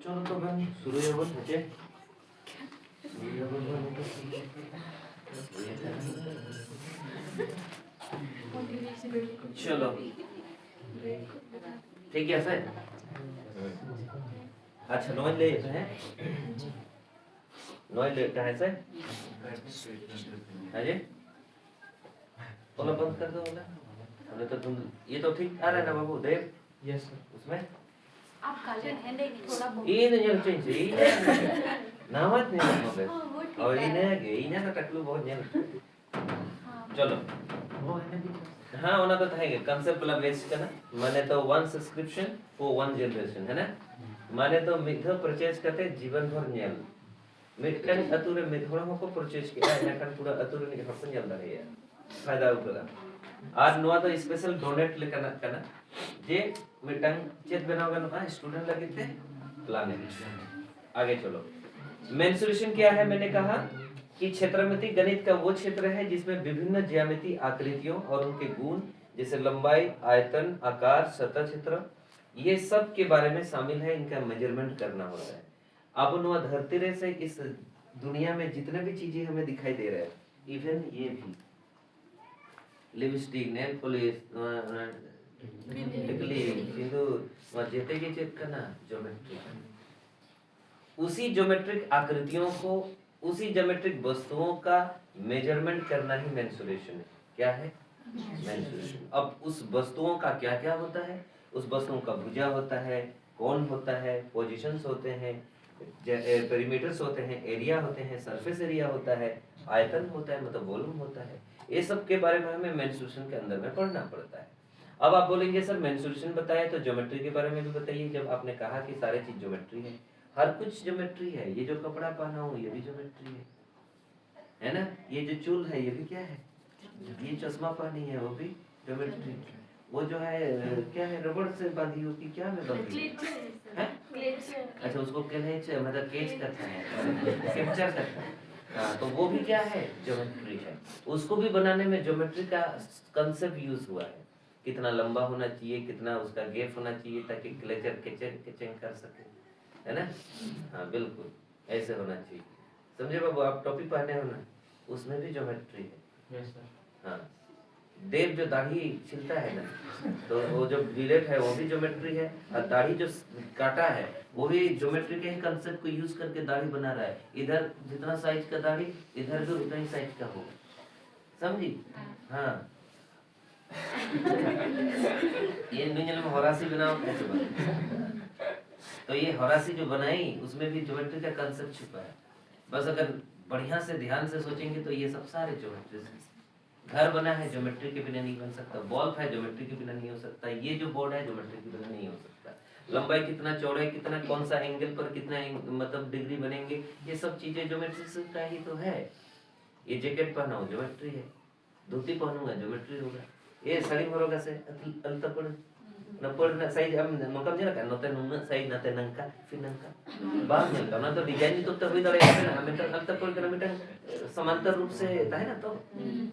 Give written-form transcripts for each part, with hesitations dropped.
চলো তো বন্ধু শুরু যাবো থেকে চলো ঠিক আছে अच्छा 9 ले है 9 ले कहाँ से है जी बोला बंद कर दो बोला हमने तो तुम ये तो ठीक आ रहा है ना बाबू देव यस सर उसमें आप काले हैंडे थोड़ा बहुत ये नहीं चेंज ये नामत नहीं है और ये ना टकलू बहुत नहीं चलो हाँ होना तो था कंसेप्ट वाला बेस का ना माने तो one subscription for one generation है ना माने तो मिथो परचेज करते जीवन भर न्याल मिथकन अतुरे मिथोड़ा को परचेज किया है ना पूरा अतुरे नहीं हपन जल्दा है यार फायदा उठेगा आज नोआ तो स्पेशल डोनेट लेकर ना जे मिटंग चेत बनाओगे ना स्टूडेंट लगे थे प्लानिंग आगे चलो मेंसुरेशन क्या है मैंने कहा कि क्षेत्रमिति गणित का वो क्षेत्र है जिसमें विभिन्न ज्यामिति आकृतियों और उनके गुण जैसे लंबाई आयतन आकार सतह क्षेत्र ये सब के बारे में शामिल है इनका मेजरमेंट करना होता है अब नुआ धरती रे से इस दुनिया में जितने भी चीजें हमें दिखाई दे रहे हैं इवन ये भी लिपस्टिक नेल पॉलिश टिकली सिंदूर और जेते के चेक करना ज्योमेट्री उसी ज्योमेट्रिक आकृतियों को उसी ज्योमेट्रिक वस्तुओं का मेजरमेंट करना ही मेंसुरेशन है क्या है मेंसुरेशन अब उस वस्तुओं का क्या क्या होता है उस वस्तुओं का भुजा होता है कोण होता है पोजीशंस होते हैं पेरीमीटर्स होते हैं एरिया होते हैं सरफेस एरिया होता है आयतन होता है मतलब वॉल्यूम होता है ये सब के बारे में हमें मेंसुरेशन के अंदर में पढ़ना पड़ता है अब आप बोलेंगे सर मेंसुरेशन बताया तो ज्योमेट्री के बारे में भी बताइए जब आपने कहा कि सारे चीज ज्योमेट्री है हर कुछ ज्योमेट्री है ये जो कपड़ा पहना हूँ ये भी ज्योमेट्री है ना ये जो चूल है ये भी क्या है ये चश्मा पहनी है वो भी ज्योमेट्री वो जो है क्या है रबड़ से बांधी होती क्या में बांधी है अच्छा उसको क्लेच मतलब केच करता है कैप्चर करता है हाँ तो वो भी क्या है ज्योमेट्री है उसको भी बनाने में ज्योमेट्री का कंसेप्ट यूज हुआ है कितना लंबा होना चाहिए कितना उसका गैप होना चाहिए ताकि क्लेचर केचिंग कर सके है ना हाँ बिल्कुल ऐसे होना चाहिए समझे बाबू आप टॉपिक पढ़ने हो ना उसमें भी ज्योमेट्री है यस सर हाँ देव जो दाढ़ी छिलता है ना तो वो जो बिलेट है वो भी ज्योमेट्री है और दाढ़ी जो काटा है वो भी ज्योमेट्री के ही कंसेप्ट को यूज करके दाढ़ी बना रहा है इधर जितना साइज का दाढ़ी इधर भी उतना ही साइज का होगा समझी हाँ ये दुनिया में होरासी बनाओ कैसे बना तो ये होरासी जो बनाई उसमें भी ज्योमेट्री का कंसेप्ट छुपा है बस अगर बढ़िया से ध्यान से सोचेंगे तो ये सब सारे ज्योमेट्री घर बना है ज्योमेट्री के बिना नहीं बन सकता बल्ब है ज्योमेट्री के बिना नहीं हो सकता ये जो बोर्ड है ज्योमेट्री के बिना नहीं हो सकता लंबाई कितना चौड़ाई कितना कौन सा एंगल पर कितना मतलब डिग्री बनेंगे ये सब चीजें ज्योमेट्री का ही तो है ये जैकेट पहना हो ज्योमेट्री है धोती पहनूंगा ज्योमेट्री होगा ये साड़ी भरोगा से अल्तपड़ नपड़ ना साइज हम नोकम जरा kan note nunga साइज नाते नंका फिर नंका बाग नंका ना तो डिजाइन तो तभी दरे ना हमें तो अल्तपड़ के ना समांतर रूप से है ना तो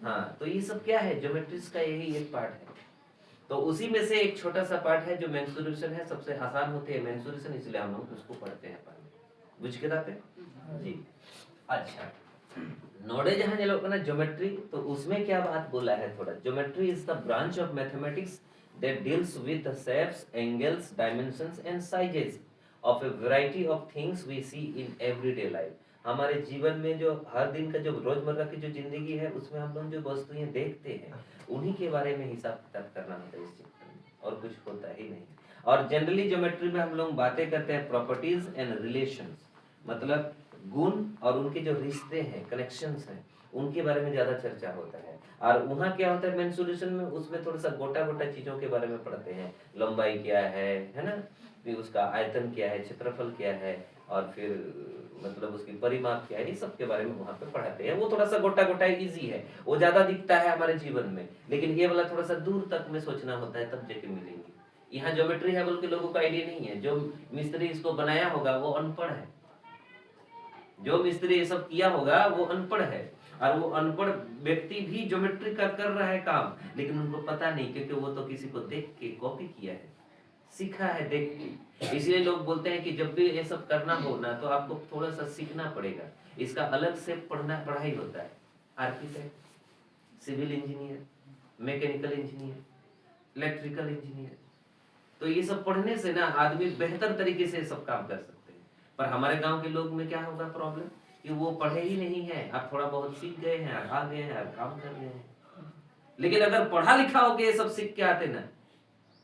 हाँ तो ये सब क्या है ज्योमेट्रीज का यही एक पार्ट है तो उसी में से एक छोटा सा पार्ट है जो मेंसुरेशन है सबसे आसान होते हैं मेंसुरेशन इसलिए हम लोग उसको पढ़ते हैं बुझ के दाते जी अच्छा नोडे जहां लोग ना ज्योमेट्री तो उसमें क्या बात बोला है थोड़ा geometry is the branch of mathematics that deals with the shapes, angles, dimensions and sizes of a variety of things we see in everyday life. हमारे जीवन में जो हर दिन का जो रोजमर्रा की जो जिंदगी है उसमें हम लोग जो वस्तुएं देखते हैं उन्हीं के बारे में हिसाब किताब करना होता है इस चैप्टर में और कुछ होता ही नहीं और जनरली ज्योमेट्री में हम लोग बातें करते हैं प्रॉपर्टीज एंड रिलेशंस मतलब गुण और उनके जो रिश्ते हैं कनेक्शंस हैं उनके बारे में ज्यादा चर्चा होता है और वहाँ क्या होता है मेंसुरेशन में उसमें थोड़ा सा गोटा गोटा चीजों के बारे में पढ़ते हैं लंबाई क्या है ना फिर उसका आयतन क्या है क्षेत्रफल क्या है और फिर मतलब उसकी परिमाप क्या है ये सब के बारे में वहाँ पे पढ़ाते हैं वो थोड़ा सा गोटा गोटा इजी है वो ज्यादा दिखता है हमारे जीवन में लेकिन ये वाला थोड़ा सा दूर तक में सोचना होता है तब जाके मिलेंगी यहाँ ज्योमेट्री है बोल के लोगों को आइडिया नहीं है जो मिस्त्री इसको बनाया होगा वो अनपढ़ है जो मिस्त्री ये सब किया होगा वो अनपढ़ है और वो अनपढ़ व्यक्ति भी ज्योमेट्री का कर रहा है काम लेकिन उनको पता नहीं क्योंकि वो तो किसी को देख के कॉपी किया है सीखा है देख के। इसलिए लोग बोलते हैं कि जब भी ये सब करना हो ना तो आपको थोड़ा सा सीखना पड़ेगा। इसका अलग से पढ़ाई होता है। Architect, civil engineer, mechanical engineer, electrical engineer, तो ये सब पढ़ने से ना आदमी बेहतर तरीके से सब काम कर सकते हैं। पर हमारे गांव के लोग में क्या होगा प्रॉब्लम कि वो पढ़े ही नहीं है। आप थोड़ा बहुत सीख गए हैं, आ गए हैं, काम कर रहे हैं। लेकिन अगर पढ़ा लिखा होके ये सब सीख के आते ना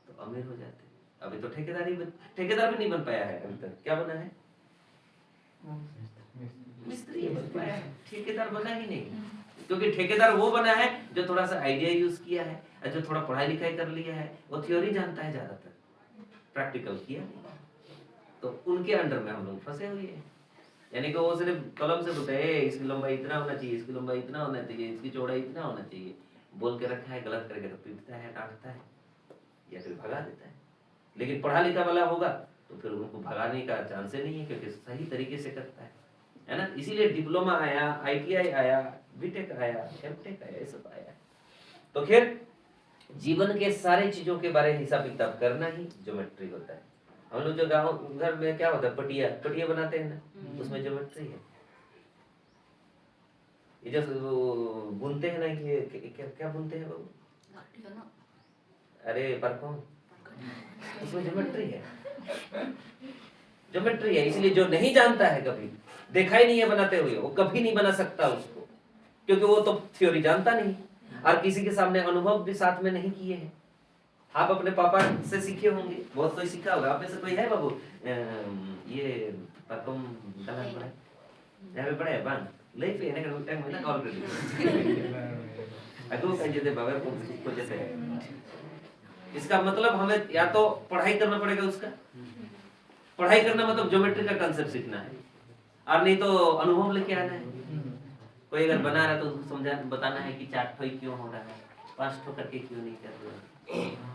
तो अमीर हो जाते। अभी तो ठेकेदार भी नहीं बन पाया है अभी तक। क्या बना है? मिस्त्री बन पाया है, ठेकेदार बना ही नहीं। क्योंकि ठेकेदार वो बना है जो थोड़ा सा आइडिया यूज किया है, जो थोड़ा पढ़ाई लिखाई कर लिया है, वो थ्योरी जानता है, ज्यादातर प्रैक्टिकल किया नहीं। तो उनके अंडर में हम लोग फंसे हुए हैं। यानी कि वो सिर्फ कलम से बोलते हैं इसकी लंबाई इतना होना चाहिए, इसकी लंबाई इतना होना चाहिए, इसकी चौड़ाई इतना होना चाहिए, बोल के रखा है। गलत करके तो पीटता है, डांटता है या फिर भगा देता है। लेकिन पढ़ा लिखा वाला होगा तो फिर उनको भगाने का चांस ही नहीं है, क्योंकि सही तरीके से करता है ना। इसीलिए डिप्लोमा आया, ITI आया, बीटेक आया, एमटेक आया, ये सब आया। तो खैर जीवन के सारे चीजों के बारे में हिसाब किताब करना ही ज्योमेट्री होता है। हम लोग जो गाँव घर में क्या होता है, पटिया बनाते हैं ना, उसमें ज्योमेट्री है। ये जो बुनते हैं ना, ये क्या बुनते हैं बाबू? अरे परकों, उसमें ज्योमेट्री है। ज्योमेट्री है, इसलिए जो नहीं जानता है, कभी देखा ही नहीं है बनाते हुए, वो कभी नहीं बना सकता उसको, क्योंकि वो तो थ्योरी जानता नहीं और किसी के सामने अनुभव भी साथ में नहीं किए हैं। आप अपने पापा से सीखे होंगे, बहुत कोई सीखा होगा। आप में से कोई है बाबू ये परकों दलान पड़ा है, यहाँ पे पड़ा है बांध ले पे ने कर टाइम में ना ऑलरेडी अगो कह देते बाबा को जैसे। इसका मतलब हमें या तो पढ़ाई करना पड़ेगा, उसका पढ़ाई करना मतलब ज्योमेट्री का कांसेप्ट सीखना है, और नहीं तो अनुभव लेके आना है। कोई अगर बना रहा है तो उसको समझा बताना है कि 4 ठोई क्यों हो रहा है, 5 ठो करके क्यों नहीं कर रहा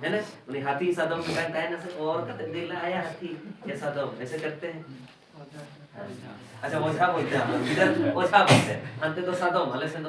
है ना। उन्हें हाथी सादम में कहता है ना से, और कहते दिल आया हाथी या सादम ऐसे करते हैं। अच्छा ओझा बोलते हैं, इधर ओझा बोलते हैं, अंते तो सादम हले से तो